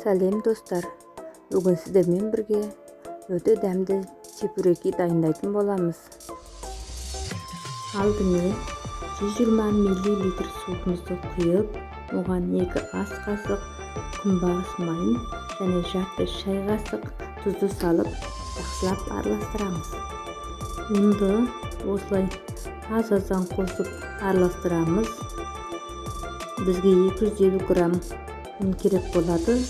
Сәлем достар, бүгін сіздермен бірге өте дәмді чебуреки дайындайтын боламыз. Алдымен 120 мл суымызды құйып, оған 2 ас қасық күнбағыс майын және жарты шай қасық тұзды салып, жақсылап араластырамыз. Ұнды осылай аз-аздан қосып араластырамыз. Бізге 250 грамм ұн керек болады.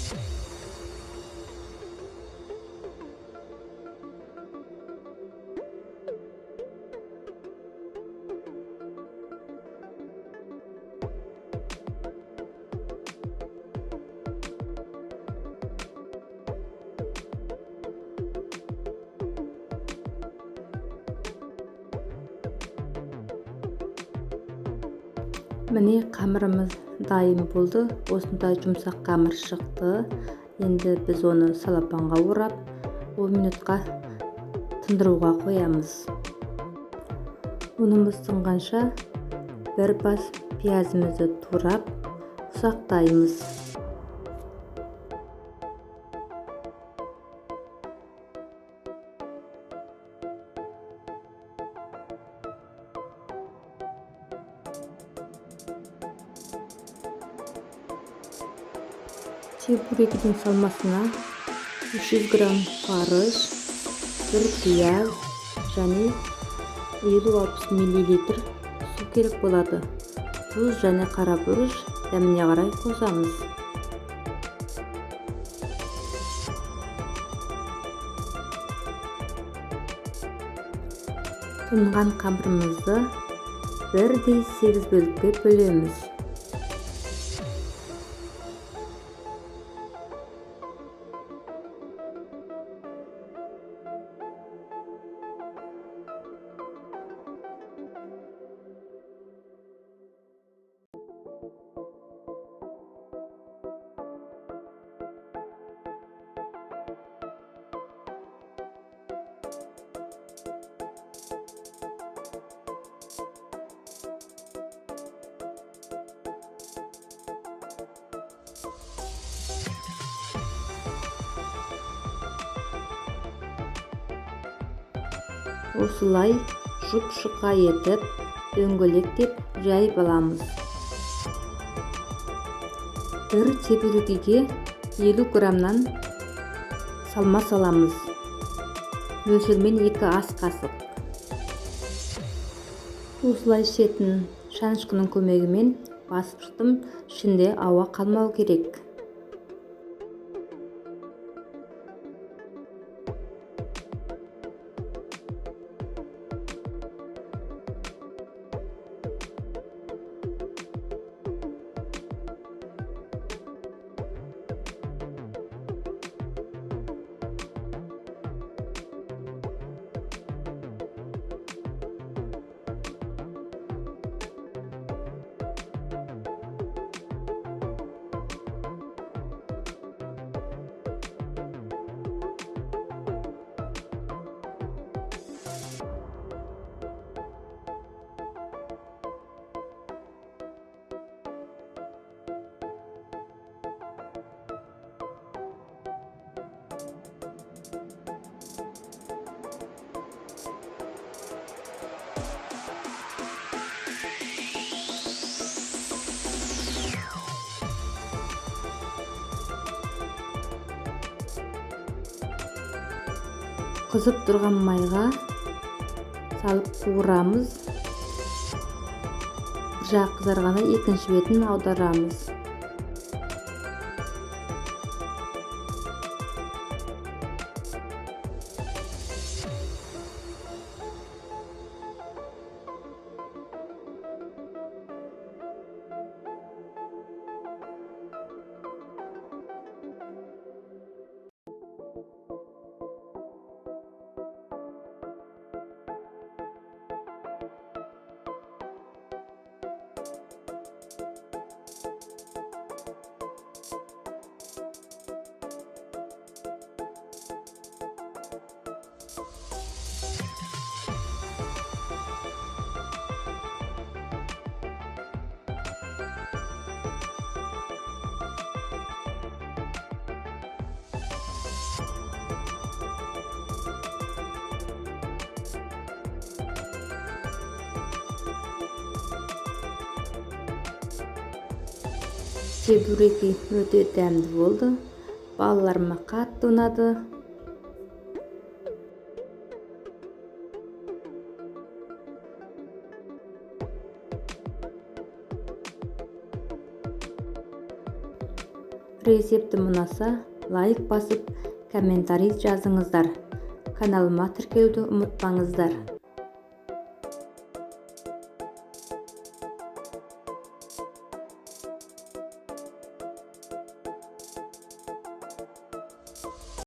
Міне қамырымыз дайын болды. Осындай жұмсақ қамыр шықты. Енді біз оны салапанға орап 10 минутқа тындыруға қоямыз. Ұнымыз сынғанша бір бас пиязымызды турап ұсақтаймыз. Чебуректің салмасына 300 грамм фарш, 1 пияз және 50-60 мл су керек болады. Тұз және қара бұрыш дәміне қарай қосамыз. Тұнған қамырымызды 1/8 бөлікке бөлеміз. Осылай жұп-жұқа етіп, дөңгелектеп жайып аламыз. Бір чебурекиге 50 граммнан салма саламыз. Мөлшермен 2 ас қасық. Осылай шетін шанышқының көмегімен басып шықтым. Ішінде ауа қалмау керек. Қызып тұрған майға салып қуырамыз. Bir жақ қызарғанда екінші бетін аударамыз. чебуреки өте дәмді болды. Балаларыма қатты ұнады. Рецептім ұнаса, лайк басып, комментарий жазыңыздар. Каналыма тіркелуді ұмытпаңыздар.